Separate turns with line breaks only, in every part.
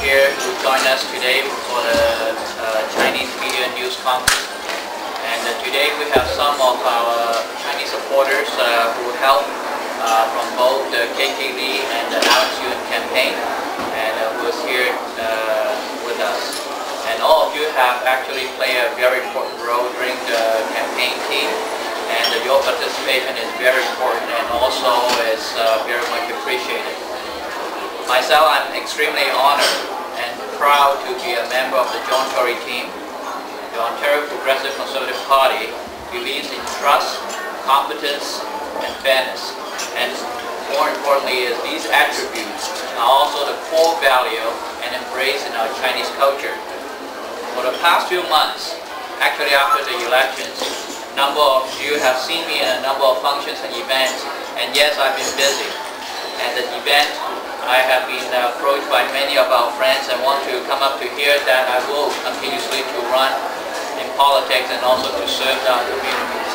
here who joined us today for the Chinese Media News Conference. And today we have some of our Chinese supporters who helped from both the KK Lee and the Alex Yuan campaign, and who is here with us. And all of you have actually played a very important role during the campaign team, and your participation is very important and also is very much appreciated. Myself, I'm extremely honored and proud to be a member of the Tory team. The Ontario Progressive Conservative Party believes in trust, competence, and fairness. And more importantly, is these attributes are also the core value and embrace in our Chinese culture. For the past few months, actually after the elections, a number of you have seen me in a number of functions and events, and yes, I've been busy. At the event, I have been approached by many of our friends and want to come up to hear that I will continuously to run in politics and also to serve our communities.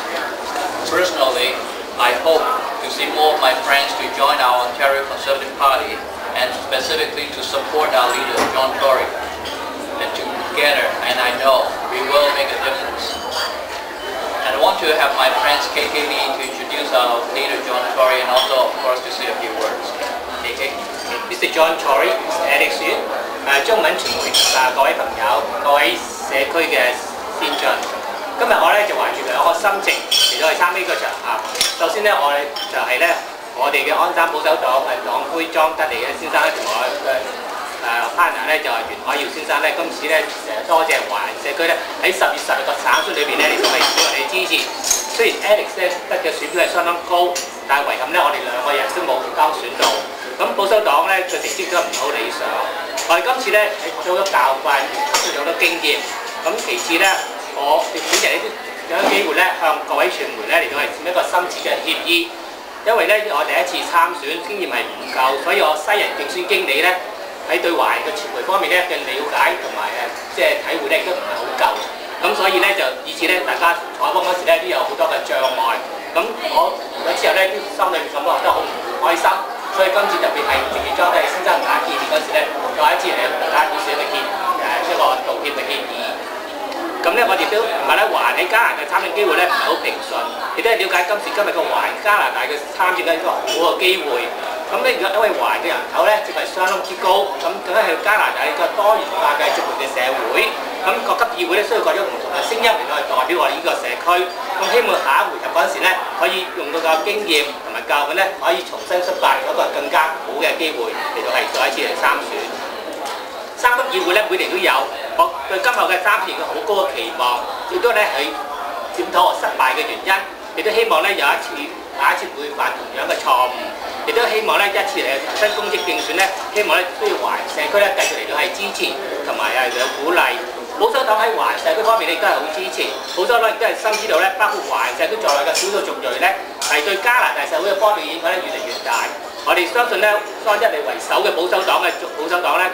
Personally, I hope to see more of my friends to join our Ontario Conservative Party and specifically to support our leader, Tory. And together, and I know, we will make a difference. And I want to have my friends KK Lee to introduce our leader, Tory, and also, of course, to say a few words. KK.
Mr. Tory, Mr. Alex Yuan，中文傳媒各位朋友、各位社區嘅先進，今日我咧就懷住兩個心情嚟到去參加呢個場合。首先咧，我就係咧我哋嘅安山保守黨黨魁莊德利嘅先生咧，同我嘅partner咧就係袁海耀先生咧，今次咧多謝華人社區咧喺10月10日個省選裏邊咧嚟到係俾我哋支持。雖然 Alex 咧得嘅選票係相當高，但係遺憾咧我哋兩個人都冇當選到。咁保守黨咧嘅成績都唔係好理想。我哋今次咧係學咗好多教訓，學咗好多經驗。咁其次咧，我哋本人都有機會咧向各位傳媒咧嚟到係佔一個深切嘅歉意，因為咧我第一次參選經驗係唔夠，所以我西人競選經理咧喺對華人嘅傳媒方面咧嘅了解同埋即係體會咧都唔係好夠。咁所以咧就以此咧大家採訪嗰時咧都有好多嘅障礙。咁我完咗之後咧，都心裏面感覺得好唔開心。所以今次特別係直接莊德利先生同大家見面嗰時咧，再一次嚟同大家表示一個一個道歉嘅歉意。咁咧，我哋都同埋咧，華人喺加拿大參選機會咧唔係好平順，亦都係了解今日個華人加拿大嘅參選嘅一個好嘅機會。咁咧，如果因為華人嘅人口咧，直係相當之高，咁更加係加拿大一個多元化嘅族裔嘅社會。咁各級議會咧需要各種唔同嘅聲音嚟到去代表我哋呢個社區。咁希望下一回合嗰陣時咧，可以用到個經驗同埋教訓咧，可以重新出發，有一個更加好嘅機會嚟到係再一次嚟參選。三級議會咧每年都有，我對今後嘅參選有好高嘅期望，亦都咧係檢討我失敗嘅原因，亦都希望咧下一次唔會犯同樣嘅錯誤，亦都希望咧一次嚟重新公職競選咧，希望咧需要華人社區咧繼續嚟到係支持同埋有鼓勵。保守黨喺華人社區方面亦都係好支持，保守黨亦都係深知道咧，包括華人社區在內嘅少數族裔咧，係對加拿大社會嘅方面嘅影響咧越嚟越大。我哋相信咧，當一嚟為首嘅保守黨咧，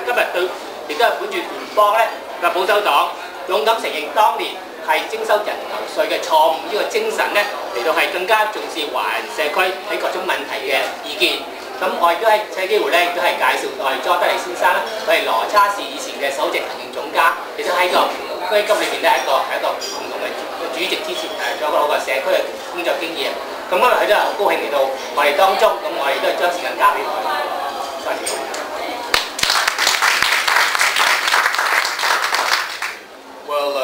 今日對亦都係本住聯邦咧嘅保守黨勇敢承認當年係徵收人頭稅嘅錯誤呢個精神咧，嚟到係更加重視華人社區喺各種問題嘅意見。咁我亦都係借機會咧，亦都係介紹我哋莊德利先生啦，佢係羅差市以前嘅首席行政總監，亦都喺個基金裏邊咧係一個共同嘅主席之前有一個好嘅社區嘅工作經驗。咁今日佢都係好高興嚟到我哋當中，咁我哋都係將時間交俾佢。多謝。
Well,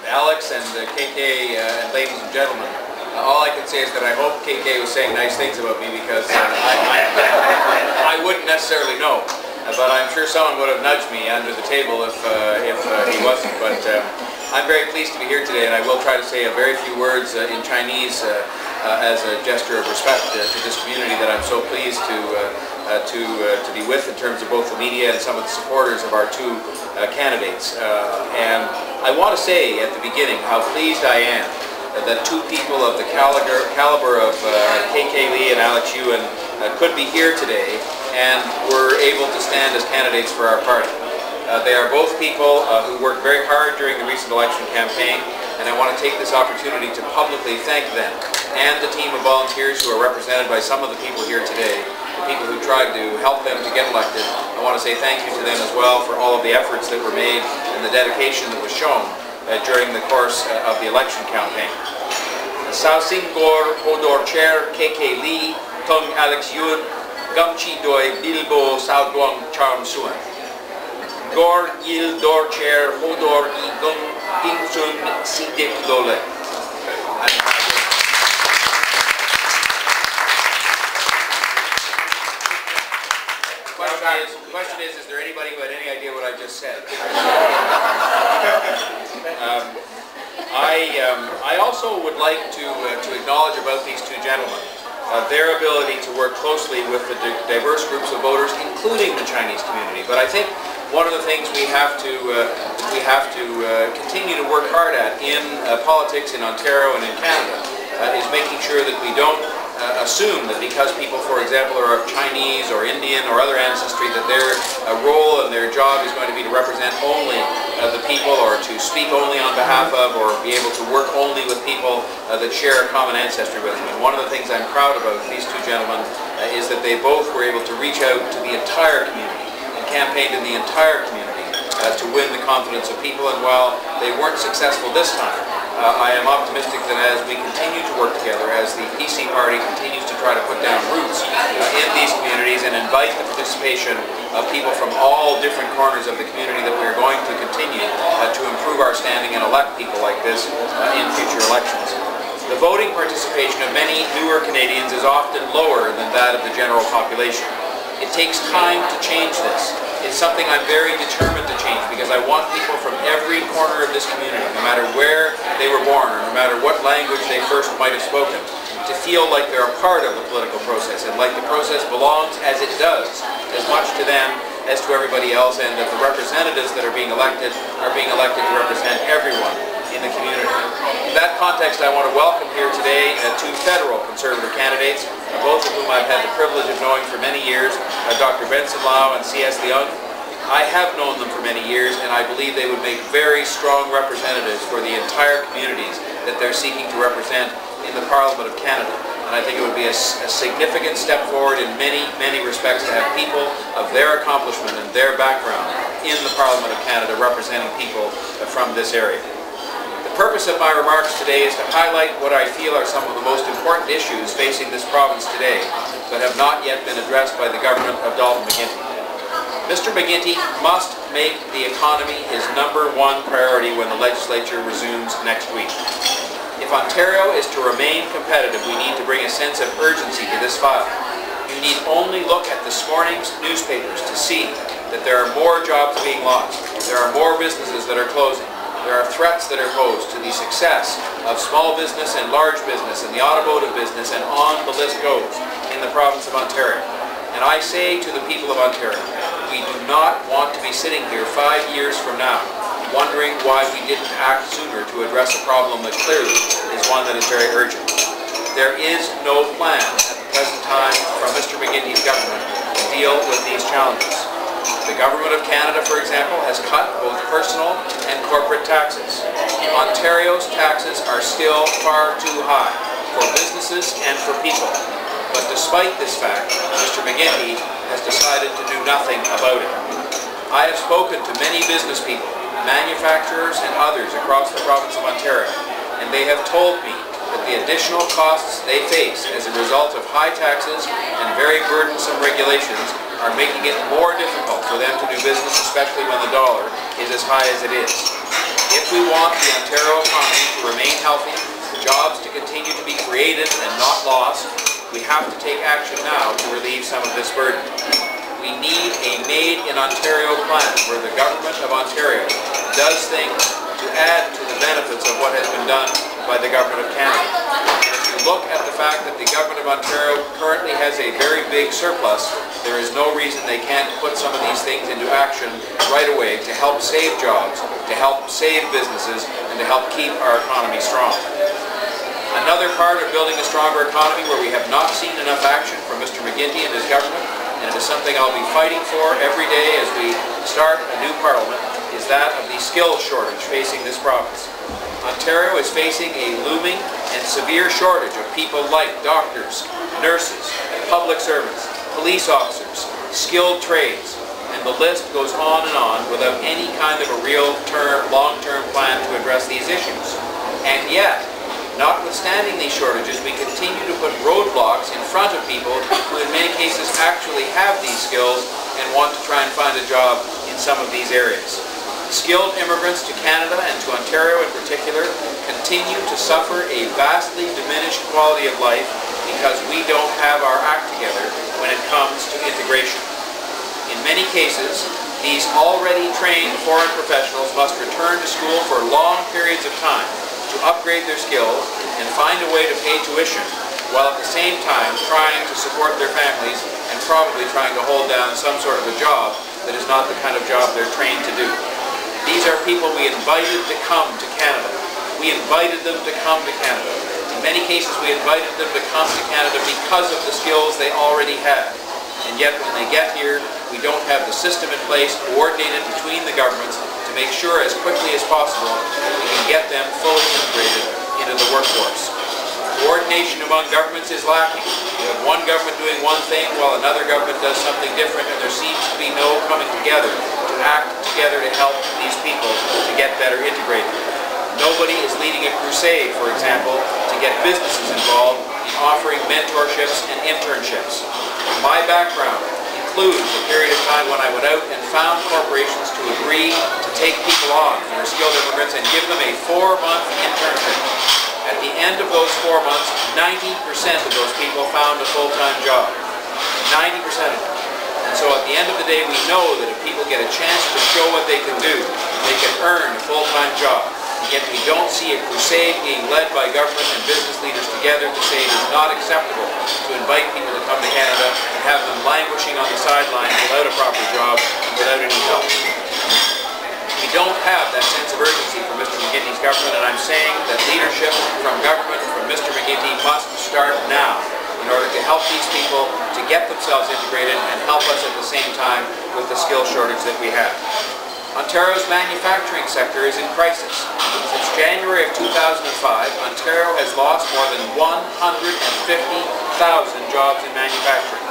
Alex and KK and ladies and gentlemen, all I can say is that I hope KK was saying nice things about me because I wouldn't necessarily know. But I'm sure someone would have nudged me under the table if he wasn't. But I'm very pleased to be here today, and I will try to say a very few words in Chinese as a gesture of respect to this community that I'm so pleased to be with in terms of both the media and some of the supporters of our two candidates. And I want to say at the beginning how pleased I am that two people of the caliber of KK Lee and Alex Yuan could be here today and were able to stand as candidates for our party. They are both people who worked very hard during the recent election campaign, and I want to take this opportunity to publicly thank them and the team of volunteers who are represented by some of the people here today the people who tried to help them to get elected. I want to say thank you to them as well for all of the efforts that were made and the dedication that was shown during the course of the election campaign. Sao Singor Hodor Chair KK Lee Tung Alex Yun Gamchi Doi Bilbo Sao Duang Charm Suan Gor Yil Dor Chair Hodor I Gung Ding Sun Sidik Dole. The question is there anybody who had any idea what I just said? I also would like to acknowledge about these two gentlemen their ability to work closely with the diverse groups of voters, including the Chinese community. But I think one of the things we have to continue to work hard at in politics in Ontario and in Canada is making sure that we don't assume that because people, for example, are of Chinese or Indian or other ancestry, that their role and their job is going to be to represent only the people or to speak only on behalf of or be able to work only with people that share a common ancestry with them. And one of the things I'm proud about these two gentlemen is that they both were able to reach out to the entire community and campaigned in the entire community to win the confidence of people. And while they weren't successful this time, I am optimistic that as we continue to work together, as the PC Party continues to try to put down roots in these communities and invite the participation of people from all different corners of the community, that we are going to continue to improve our standing and elect people like this in future elections. The voting participation of many newer Canadians is often lower than that of the general population. It takes time to change this. It's something I'm very determined to change because I want people from every corner of this community, no matter where they were born or no matter what language they first might have spoken, to feel like they're a part of the political process and like the process belongs as it does, as much to them as to everybody else, and that the representatives that are being elected to represent everyone in the community. In that context, I want to welcome here today two federal Conservative candidates, both of whom I've had the privilege of knowing for many years, Dr. Benson Lau and C.S. Leung. I have known them for many years, and I believe they would make very strong representatives for the entire communities that they're seeking to represent in the Parliament of Canada. And I think it would be a significant step forward in many, many respects to have people of their accomplishment and their background in the Parliament of Canada representing people from this area. The purpose of my remarks today is to highlight what I feel are some of the most important issues facing this province today that have not yet been addressed by the government of Dalton McGuinty. Mr. McGuinty must make the economy his #1 priority when the legislature resumes next week. If Ontario is to remain competitive, we need to bring a sense of urgency to this file. You need only look at this morning's newspapers to see that there are more jobs being lost, there are more businesses that are closing, there are threats that are posed to the success of small business and large business and the automotive business, and on the list goes in the province of Ontario. And I say to the people of Ontario, we do not want to be sitting here 5 years from now wondering why we didn't act sooner to address a problem that clearly is one that is very urgent. There is no plan at the present time from Mr. McGuinty's government to deal with these challenges. The Government of Canada, for example, has cut both personal and corporate taxes. Ontario's taxes are still far too high for businesses and for people. But despite this fact, Mr. McGuinty has decided to do nothing about it. I have spoken to many business people, manufacturers and others across the province of Ontario, and they have told me that the additional costs they face as a result of high taxes and very burdensome regulations are making it more difficult for them to do business, especially when the dollar is as high as it is. If we want the Ontario economy to remain healthy, jobs to continue to be created and not lost, we have to take action now to relieve some of this burden. We need a Made in Ontario plan where the Government of Ontario does things to add to the benefits of what has been done by the Government of Canada. If you look at the fact that the Government of Ontario currently has a very big surplus, there is no reason they can't put some of these things into action right away to help save jobs, to help save businesses, and to help keep our economy strong. Another part of building a stronger economy where we have not seen enough action from Mr. McGuinty and his government, and it is something I'll be fighting for every day as we start a new parliament, is that of the skills shortage facing this province. Ontario is facing a looming and severe shortage of people like doctors, nurses, and public servants. police officers, skilled trades, and the list goes on and on without any kind of a real long-term plan to address these issues. And yet, notwithstanding these shortages, we continue to put roadblocks in front of people who in many cases actually have these skills and want to try and find a job in some of these areas. Skilled immigrants to Canada and to Ontario in particular continue to suffer a vastly diminished quality of life because we don't have our act together when it comes to integration. In many cases, these already trained foreign professionals must return to school for long periods of time to upgrade their skills and find a way to pay tuition, while at the same time trying to support their families and probably trying to hold down some sort of a job that is not the kind of job they're trained to do. These are people we invited to come to Canada. We invited them to come to Canada. In many cases, we invited them to come to Canada because of the skills they already had. And yet when they get here, we don't have the system in place coordinated between the governments to make sure as quickly as possible that we can get them fully integrated into the workforce. Coordination among governments is lacking. You have one government doing one thing while another government does something different, and there seems to be no coming together to act together to help these people to get better integrated. Nobody is leading a crusade, for example, to get businesses involved in offering mentorships and internships. My background includes a period of time when I went out and found corporations to agree to take people on who are skilled immigrants and give them a 4-month internship. At the end of those 4 months, 90% of those people found a full-time job. 90% of them. And so at the end of the day, we know that if people get a chance to show what they can do, they can earn a full-time job. And yet we don't see a crusade being led by government and business leaders together to say it is not acceptable to invite people to come to Canada and have them languishing on the sidelines without a proper job and without any help. We don't have that sense of urgency from Mr. McGuinty's government, and I'm saying that leadership from government, from Mr. McGuinty, must start now in order to help these people to get themselves integrated and help us at the same time with the skill shortage that we have. Ontario's manufacturing sector is in crisis. Since January of 2005, Ontario has lost more than 150,000 jobs in manufacturing.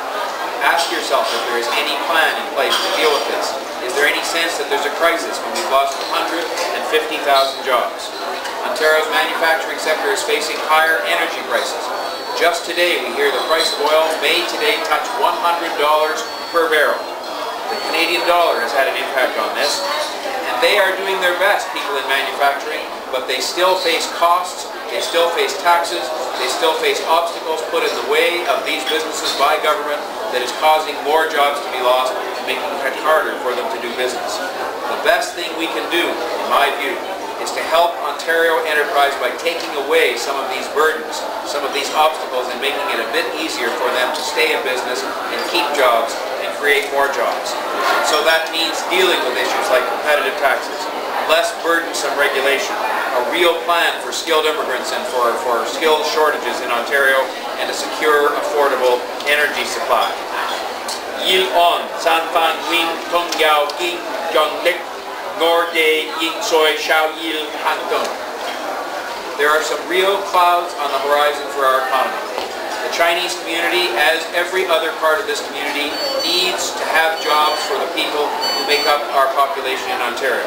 Ask yourself if there is any plan in place to deal with this. Is there any sense that there's a crisis when we've lost 150,000 jobs? Ontario's manufacturing sector is facing higher energy prices. Just today we hear the price of oil may today touch $100 per barrel. The Canadian dollar has had an impact on this, and they are doing their best, people in manufacturing, but they still face costs, they still face taxes, they still face obstacles put in the way of these businesses by government that is causing more jobs to be lost and making it harder for them to do business. The best thing we can do, in my view, is to help Ontario enterprise by taking away some of these burdens, some of these obstacles, and making it a bit easier for them to stay in business and keep jobs and create more jobs. And so that means dealing with issues like competitive taxes, less burdensome regulation, a real plan for skilled immigrants and for skilled shortages in Ontario, and a secure, affordable energy supply. Yil on, San Fan Wing, Tong Yao, Ging, Jong Lik, Norde, Ying Soy, Xiao Yil, Han Dong. There are some real clouds on the horizon for our economy. The Chinese community, as every other part of this community, needs to have jobs for the people who make up our population in Ontario.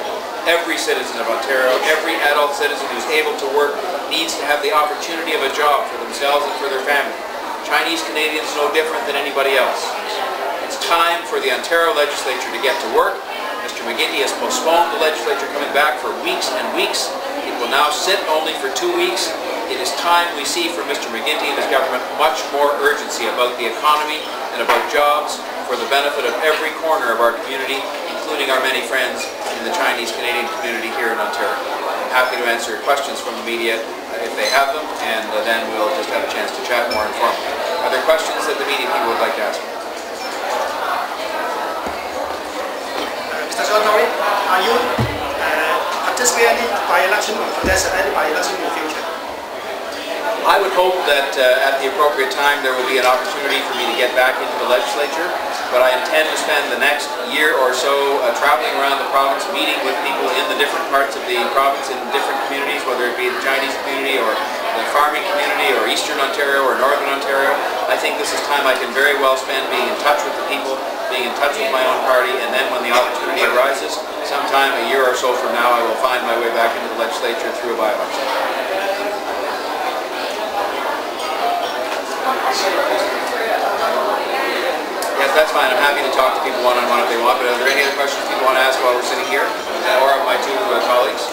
Every citizen of Ontario, every adult citizen who's able to work needs to have the opportunity of a job for themselves and for their family. Chinese Canadians no different than anybody else. It's time for the Ontario legislature to get to work. Mr. McGuinty has postponed the legislature coming back for weeks and weeks. It will now sit only for 2 weeks. It is time we see from Mr. McGuinty and his government much more urgency about the economy and about jobs for the benefit of every corner of our community, including our many friends in the Chinese Canadian community here in Ontario. I'm happy to answer questions from the media if they have them, and then we'll just have a chance to chat more informally. Are there questions that the media people would like to ask me?
Mr. Tory, are you participating by election or contesting any by election in the future?
I would hope that at the appropriate time there will be an opportunity for me to get back into the legislature, but I intend to spend the next year or so traveling around the province, meeting with people in the the different parts of the province in different communities, whether it be the Chinese community or the farming community or Eastern Ontario or Northern Ontario. I think this is time I can very well spend being in touch with the people, being in touch with my own party, and then when the opportunity arises, sometime a year or so from now, I will find my way back into the legislature through a by-election. Yes, that's fine. I'm happy to talk to people one-on-one if they want, but are there any other questions people want to ask while we're sitting here? Or of my two colleagues?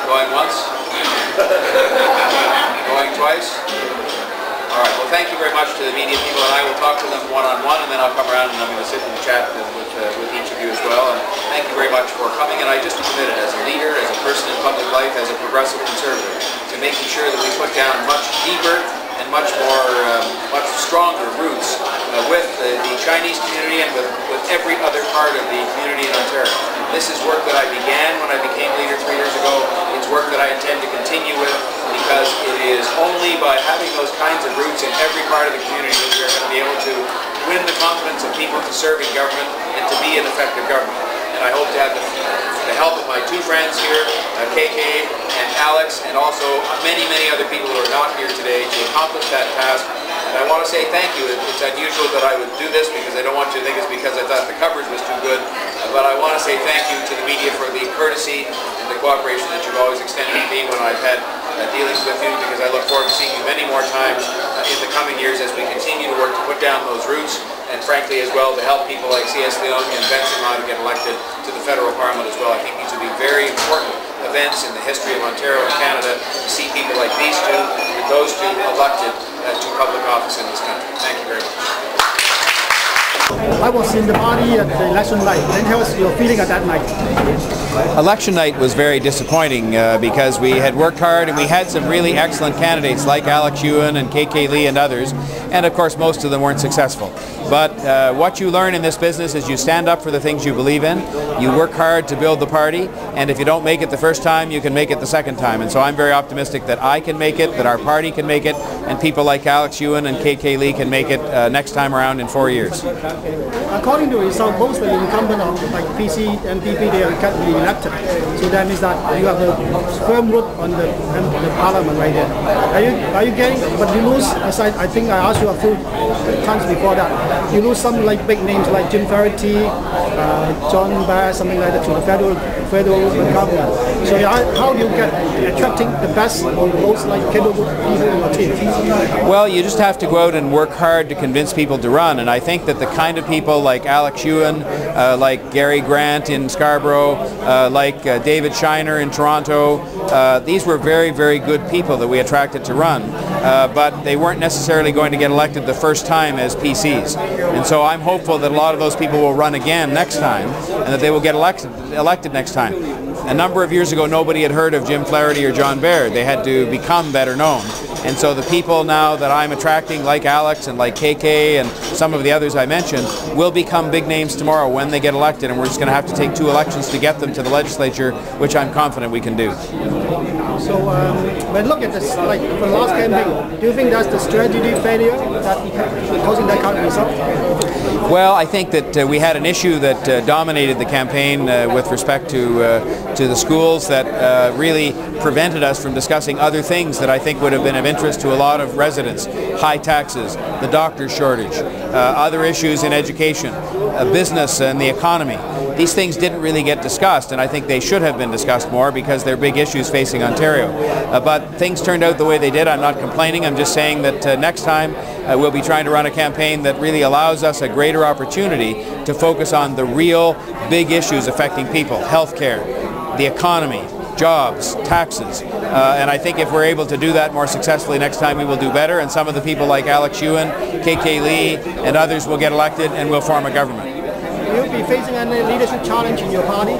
Going once? Going twice? All right, well thank you very much to the media people, and I will talk to them one-on-one, and then I'll come around and I'm going to sit and chat with each of you as well. And thank you very much for coming, and I just committed as a leader, as a person in public life, as a progressive conservative, to making sure that we put down much deeper and much stronger roots with the Chinese community and with every other part of the community in Ontario. This is work that I began when I became leader 3 years ago. It's work that I intend to continue with, because it is only by having those kinds of roots in every part of the community that we are going to be able to win the confidence of people to serve in government and to be an effective government. And I hope to have the help of my two friends here, KK and Alex, and also many other people who are not here today to accomplish that task. And I want to say thank you. It's unusual that I would do this, because I don't want you to think it's because I thought the coverage was too good. But I want to say thank you to the media for the courtesy and the cooperation that you've always extended to me when I've had dealings with you, because I look forward to seeing you many more times in the coming years as we continue to work to put down those roots, and frankly as well to help people like C.S. Leung and Benson Ma to get elected to the federal parliament as well. I think these would be very important events in the history of Ontario and Canada to see people like these two and those two elected to public office in this country. Thank you very much.
I was in the party at the election night. Then tell us your feeling at that night.
Election night was very disappointing because we had worked hard and we had some really excellent candidates like Alex Ewan and KK Lee and others, and of course most of them weren't successful. But what you learn in this business is you stand up for the things you believe in, you work hard to build the party, and if you don't make it the first time, you can make it the second time. And so I'm very optimistic that I can make it, that our party can make it, and people like Alex Ewan and KK Lee can make it next time around in 4 years.
According to results, most of the incumbent of like PC and PP, they are currently elected. So that means that you have a firm root on the parliament right there. Are you getting? But you lose. As I think I asked you a few times before that. You lose some like big names like Jim Flaherty, John Bass, something like that to the federal government. So how do you get attracting the best or most like capable people in your team?
Well, you just have to go out and work hard to convince people to run, and I think that the kind of people like Alex Ewan, like Gary Grant in Scarborough, like David Shiner in Toronto, these were very good people that we attracted to run, but they weren't necessarily going to get elected the first time as PCs. And so I'm hopeful that a lot of those people will run again next time, and that they will get elected next time. A number of years ago, nobody had heard of Jim Flaherty or John Baird. They had to become better known. And so the people now that I'm attracting, like Alex and like KK and some of the others I mentioned, will become big names tomorrow when they get elected, and we're just going to have to take 2 elections to get them to the legislature, which I'm confident we can do.
So when look at this, like for the last campaign, do you think that's the strategy failure that causing that kind of result?
Well, I think that we had an issue that dominated the campaign with respect to the schools that really prevented us from discussing other things that I think would have been of interest to a lot of residents. High taxes, the doctor's shortage, other issues in education, business and the economy. These things didn't really get discussed, and I think they should have been discussed more because they're big issues facing Ontario. But things turned out the way they did. I'm not complaining. I'm just saying that next time we'll be trying to run a campaign that really allows us a greater opportunity to focus on the real big issues affecting people: healthcare, the economy, jobs, taxes. And I think if we're able to do that more successfully next time, we will do better, and some of the people like Alex Ewan, KK Lee and others will get elected, and we'll form a government.
Will you be facing any leadership challenge in your party?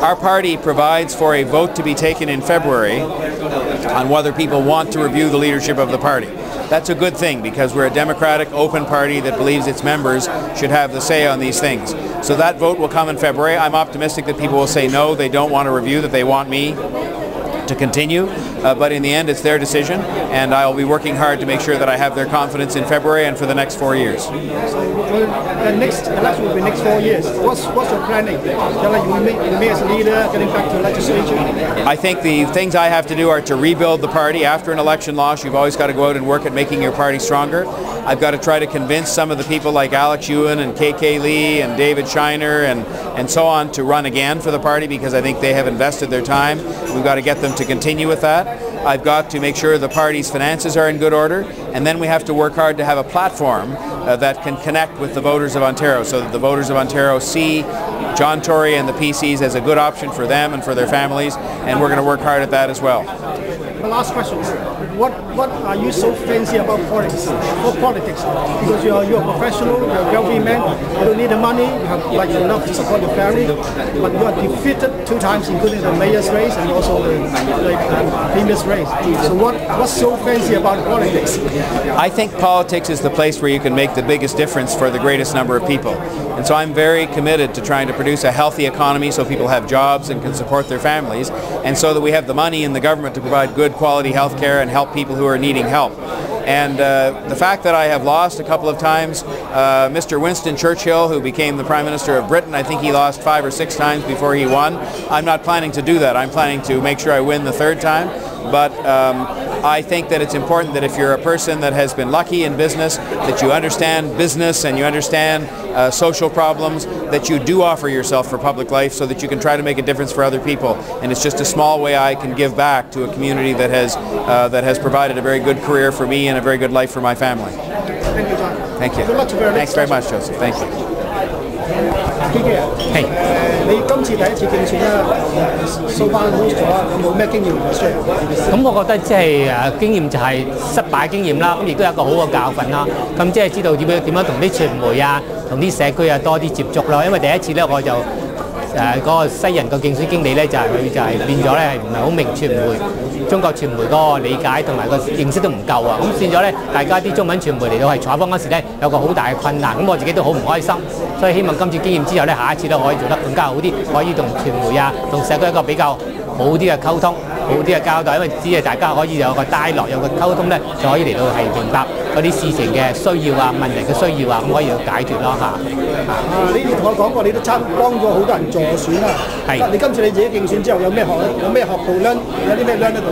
Our party provides for a vote to be taken in February on whether people want to review the leadership of the party. That's a good thing, because we're a democratic, open party that believes its members should have the say on these things. So that vote will come in February. I'm optimistic that people will say no, they don't want a review, that they want me. to continue, but in the end it's their decision, and I will be working hard to make sure that I have their confidence in February and for the next 4 years.
So the next election will be next 4 years. What's your planning? You may as a leader, getting back to legislature?
I think the things I have to do are to rebuild the party. After an election loss, you've always got to go out and work at making your party stronger. I've got to try to convince some of the people like Alex Ewan and KK Lee and David Shiner and so on to run again for the party, because I think they have invested their time. We've got to get them to continue with that. I've got to make sure the party's finances are in good order, and then we have to work hard to have a platform that can connect with the voters of Ontario, so that the voters of Ontario see John Tory and the PCs as a good option for them and for their families, and we're going to work hard at that as well.
The last question is, what are you so fancy about politics? Because you're a professional, you're a wealthy man, you don't need the money, you have like enough to support your family, but you are defeated 2 times, including the mayor's race and also the premier's race. So what's so fancy about politics?
I think politics is the place where you can make the biggest difference for the greatest number of people. And so I'm very committed to trying to produce a healthy economy so people have jobs and can support their families, and so that we have the money in the government to provide good quality health care and help people who are needing help. And the fact that I have lost a couple of times, Mr. Winston Churchill, who became the Prime Minister of Britain, I think he lost 5 or 6 times before he won. I'm not planning to do that. I'm planning to make sure I win the 3rd time. But I think that it's important that if you're a person that has been lucky in business, that you understand business and you understand social problems, that you do offer yourself for public life so that you can try to make a difference for other people. And it's just a small way I can give back to a community that has provided a very good career for me and a very good life for my family.
Thank you, John.
Thank you.
Good luck to you.
Thanks very much, Joseph. Thank you.
KK 啊，你今次第一次競選啦，so far lose咗，有冇咩經驗 share？
咁我覺得即係經驗就係失敗經驗啦，咁亦都有一個好嘅教訓啦。咁即係知道點樣同啲傳媒啊、同啲社區啊多啲接觸啦。因為第一次咧我就嗰個西人個競選經理咧就係佢就係變咗咧係唔係好明傳媒中國傳媒嗰個理解同埋個認識都唔夠啊，咁變咗咧大家啲中文傳媒嚟到係採訪嗰時咧有個好大嘅困難，咁我自己都好唔開心，所以希望今次經驗之後咧下一次咧可以做得更加好啲，可以同傳媒啊同社區一個比較好啲嘅溝通，好啲嘅交代，因為只係大家可以有個dialogue有個溝通咧，就可以嚟到係明白嗰啲事情嘅需要啊、問題嘅需要啊，咁可以解決咯嚇。
你同我講過，你都幫咗好多人助選啦。係。你今次你自己競選之後有咩學到咧？有啲咩 learn 得到？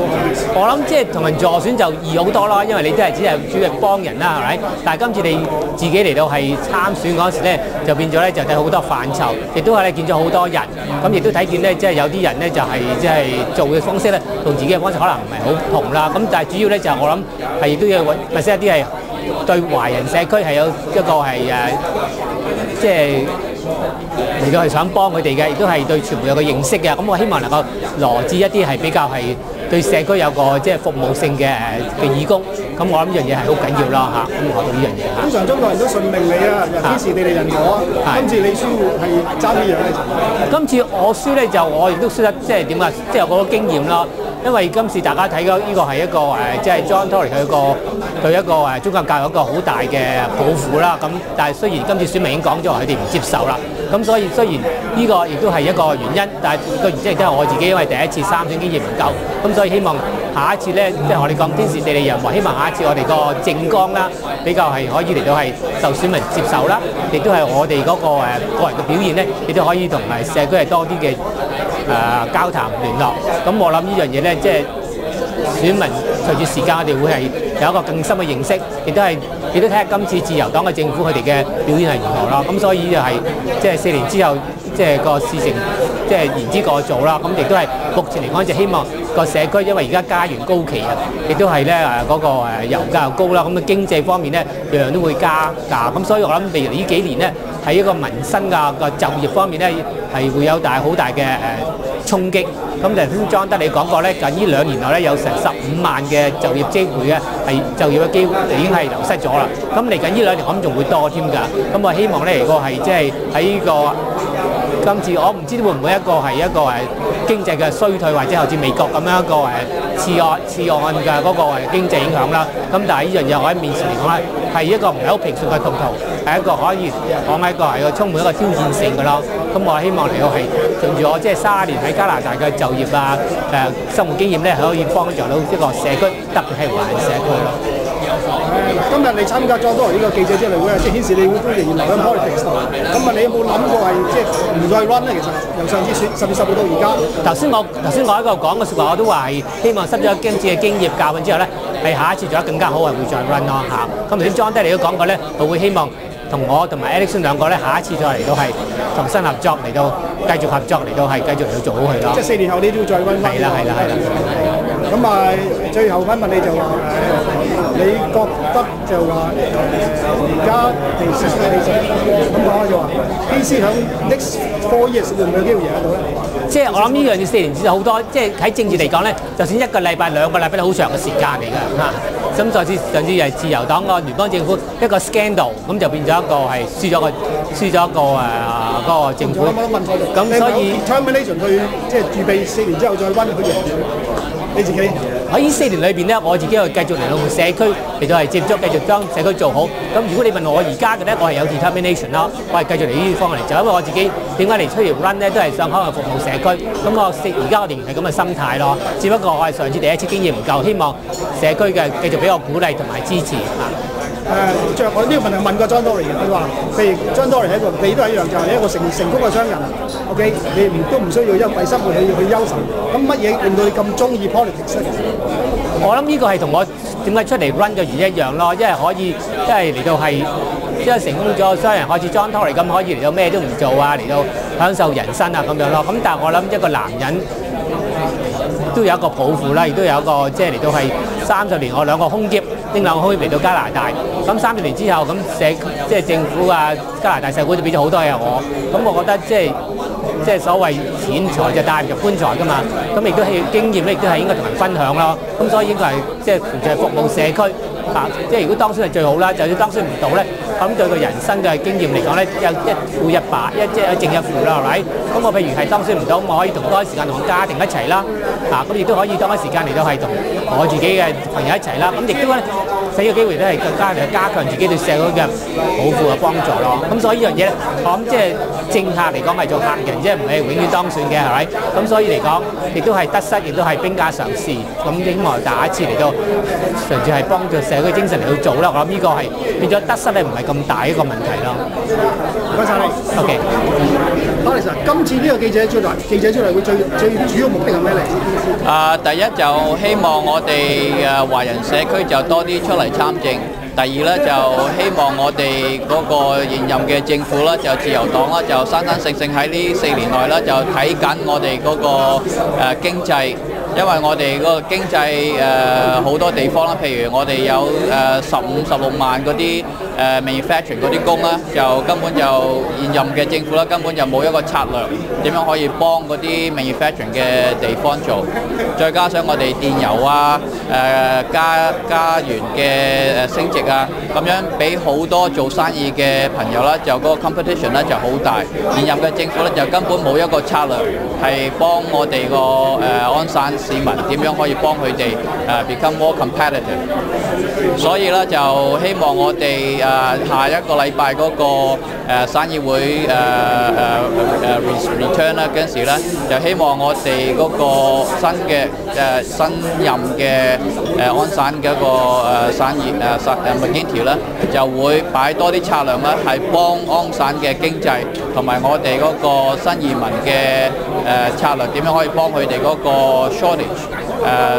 我諗即係同人助選就易好多啦，因為你真係只係主要幫人啦，係咪？但係今次你自己嚟到係參選嗰時咧，就變咗咧就睇好多範疇，亦都係你見咗好多人，咁亦都睇見咧即係有啲人咧就係即係做嘅方式咧，同自己嘅方式可能唔係好同啦。咁但係主要咧就係我諗係亦都要揾，或者一啲係對華人社區係有一個係即係嚟到係想幫佢哋嘅，亦都係對傳媒有個認識嘅。咁我希望能夠羅致一啲係比較係對社區有個即係服務性嘅義工。咁我諗呢樣嘢係好緊要啦嚇。咁學到呢樣嘢嚇。
通常中國人都信命你啊，天時地利人和啊。今次你輸係爭呢樣咧？
今次我輸咧就我亦都輸得即係點啊？即係有好多經驗啦。因為今次大家睇到呢個係一個即係 John Tory 佢對一個宗教教育一個好大嘅抱負啦。咁但係雖然今次選民已經講咗話佢哋唔接受啦，咁所以雖然呢個亦都係一個原因，但係個原因亦都係我自己因為第一次參選經驗唔夠，咁所以希望下一次咧，即係我哋講天時地利人和，希望下一次我哋個政綱啦比較係可以嚟到係受選民接受啦，亦都係我哋嗰個個人嘅表現咧，亦都可以同社區係多啲嘅交談聯絡。咁我諗呢樣嘢咧，即係選民隨住時間，我哋會係有一個更深嘅認識，亦都睇下今次自由黨嘅政府佢哋嘅表現係如何啦。咁所以就係即係4年之後，即係個事情即係言之過早啦。咁亦都係目前嚟講，就希望個社區，因為而家加元高企啊，亦都係咧嗰個油價又高啦。咁嘅經濟方面咧，樣樣都會加價。咁所以我諗未來呢幾年咧，喺一個民生個就業方面咧，係會有好大嘅衝擊。咁就頭先莊德你講過咧，近呢2年內咧有成15萬嘅就業機會嘅係就業嘅機會已經係流失咗啦。咁嚟緊呢2年我諗仲會多添㗎。咁我希望咧，如果係即係喺呢個今次我唔知會唔會係一個經濟嘅衰退，或者好似美國咁樣一個次按嘅嗰個經濟影響啦。咁但係呢樣嘢我喺面前嚟講咧，係一個唔係好平順嘅途途。係一個可以講係一個充滿一個挑戰性嘅咯。咁我希望嚟到係隨住我即係30年喺加拿大嘅就業啊生活經驗咧，係可以幫助到一個社區，特別係華人社區咯。
今日你參加咗多呢個記者招待會啊，即係顯示你會都仍然留喺 politics 度。咁啊，你有冇諗過係即係唔再 run 咧？其實由上次10月10號到而家。頭先我喺度講嘅説話，我都話係希望濕咗今次嘅經驗教訓之後咧，係下一次做得更加好，係會再 run 咯嚇。咁頭先 John 爹你都講過咧，佢會希望同我同埋 Alex 兩個咧，下一次再嚟到係重新合作嚟到繼續合作嚟到係繼續嚟到做好佢咯。即係4年後你都要再 run。係啦。咁啊，最後問你就話你覺得就話而家地市咁講就話 PC 響 next 4 years 會唔會有機會贏得到咧？即係我諗呢樣要4年之後好多，即係喺政治嚟講咧，就算1個禮拜、2個禮拜都好長嘅時間嚟㗎嚇。咁上次係自由黨個聯邦政府一個 scandal， 咁就變咗一個係輸咗一個嗰個政府。咁所以 determination 去即係預備4年之後再温佢贏。你自己喺呢4年裏邊咧，我自己又繼續嚟到社區嚟到係接觸，繼續將社區做好。咁如果你問我而家嘅咧，我係有 determination 咯，我係繼續嚟呢啲方向嚟做，因為我自己點解嚟出嚟 run 咧，都係想可能服務社區。咁我而家我仍然係咁嘅心態咯，只不過我係上次第一次經驗唔夠，希望社區嘅繼續俾我鼓勵同埋支持嚇。我呢個問題問過 John Tory 嘅，佢話譬如 John Tory 係一個，你都係一樣，就係一個成功嘅商人。OK， 你都唔需要因為生活去憂愁。咁乜嘢令到你咁中意 politics 咧？我諗呢個係同我點解出嚟 run 嘅原因一樣咯，因為可以，因為嚟到係，因為成功咗商人，好似 John Tory 咁，可以嚟到咩都唔做啊，嚟到享受人生啊咁樣咯。咁但係我諗一個男人都有一個抱負啦，亦都有一個即係嚟到係30年，我2個空劫拎2個空劫嚟到加拿大。咁30年之後，咁即係政府啊，加拿大社會都俾咗好多嘢我。咁我覺得即係所謂錢財就帶唔入棺材㗎嘛。咁亦都係經驗咧，亦都係應該同人分享咯。咁所以應該係即係純粹係服務社區。即係如果當選係最好啦，就算當選唔到咧，咁對佢人生嘅經驗嚟講咧，有一負一敗，即係正一負啦，係咪？咁我譬如係當選唔到，我可以同多啲時間同我家庭一齊啦，咁亦都可以多啲時間嚟到係同我自己嘅朋友一齊啦，咁亦都咧使個機會都係更加嚟加強自己對社會嘅抱負嘅幫助咯。咁所以呢樣嘢咧，我諗即係政客嚟講係做客人，即係唔係永遠當選嘅，係咪？咁所以嚟講，亦都係得失，亦都係兵家常事。咁希望下一次嚟到，純粹係幫助社會精神嚟到做啦。我諗呢個係變咗得失咧，唔係咁大一個問題咯。唔該曬你。OK。Alex，今次呢個記者招待會最主要目的係咩嚟？
第一就希望我哋華人社區就多啲出嚟參政。第二咧就希望我哋嗰個現任嘅政府啦，就自由黨啦，就生生性性喺呢4年內啦，就睇緊我哋嗰個經濟。因為我哋嗰個經濟好多地方啦，譬如我哋有15-16萬嗰啲manufacturing 嗰啲工啦，就根本就現任嘅政府啦，根本就冇一個策略點樣可以幫嗰啲 manufacturing 嘅地方做。再加上我哋電油啊、加元嘅升值啊，咁樣俾好多做生意嘅朋友啦，就嗰個 competition 咧就好大。現任嘅政府咧就根本冇一個策略係幫我哋個安省市民點樣可以幫佢哋become more competitive， 所以咧就希望我哋下一個禮拜嗰個生意會return 啦嗰陣時咧，就希望我哋嗰個新任嘅安省嘅一個生意McGuinty 咧，就會擺多啲策略咧，係幫安省嘅經濟同埋我哋嗰個新移民嘅策略點樣可以幫佢哋嗰個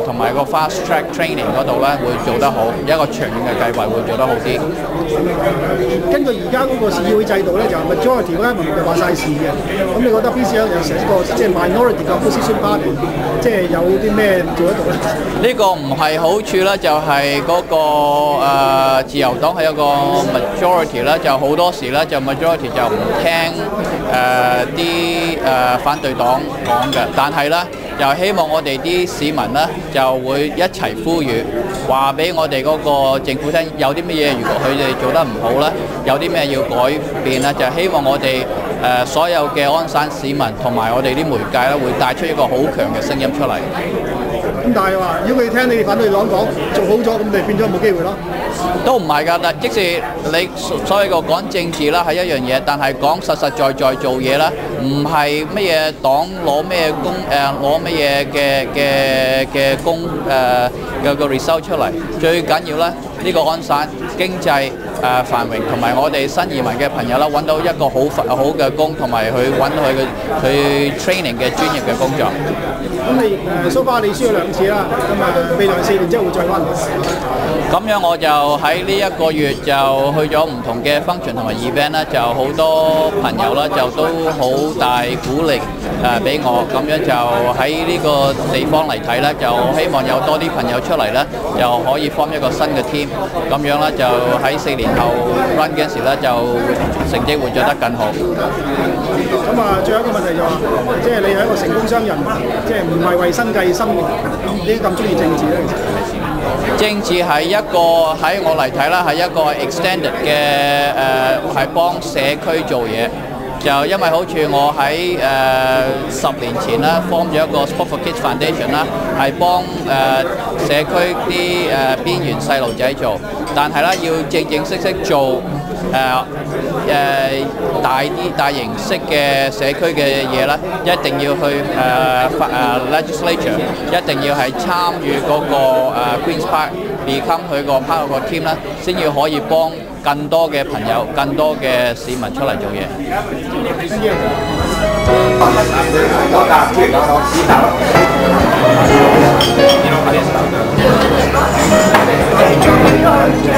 同埋個 fast track training 嗰度咧會做得好，一個長遠嘅計劃會做得好啲。
根據而家嗰個市議會制度咧，就 majority 嗰啲民就話晒事嘅。咁你覺得 PC 有成一個即係 minority 嘅 opposition party， 即係有啲咩做得到咧？
呢個唔係好處啦，就係嗰個自由黨係一個 majority 啦，就好多時咧就 majority 就唔聽啲反對黨講嘅，但係咧。又希望我哋啲市民呢，就會一齊呼籲，話俾我哋嗰個政府聽，有啲乜嘢如果佢哋做得唔好呢，有啲咩要改變呢，就希望我哋所有嘅安省市民同埋我哋啲媒介呢，會帶出一個好強嘅聲音出嚟。
咁但係話，如果佢聽你哋反對黨講做好咗，咁你變咗冇機會咯。
都唔係㗎，但即使你所謂個講政治啦係一樣嘢，但係講實實在在做嘢啦，唔係乜嘢黨攞咩工攞乜嘢嘅工有個 result 出嚟，最緊要咧呢個安省經濟繁榮，同埋我哋新移民嘅朋友啦揾到一個好嘅工，同埋去揾佢 training 嘅專業嘅工作。
咁你so far 你輸咗2次啦，咁未來4年之後會再溫。
咁樣我就喺呢一個月就去咗唔同嘅 function 同埋 event 啦，就好多朋友啦，就都好大鼓勵俾我，咁樣就喺呢個地方嚟睇啦，就希望有多啲朋友出嚟啦，就可以 form 一個新嘅 team， 咁樣啦就喺4年後 run 嘅時咧就成績會做得更好。
咁最後一個問題就話，即係你係一個成功商人，即係唔係為生計生活，你咁中意政治咧？
政治係一個喺我嚟睇啦，係一個 extended 嘅係幫社區做嘢。就因為好似我喺10年前啦 form 咗一個 Sport for Kids Foundation 啦，係幫社區啲邊緣細路仔做，但係咧要正式做大形式嘅社區嘅嘢啦，一定要去legislature， 一定要係參與嗰個Queen's Park。become 佢個 part of 個 team 啦，先要可以幫更多嘅朋友、更多嘅市民出嚟做嘢。
Thank you.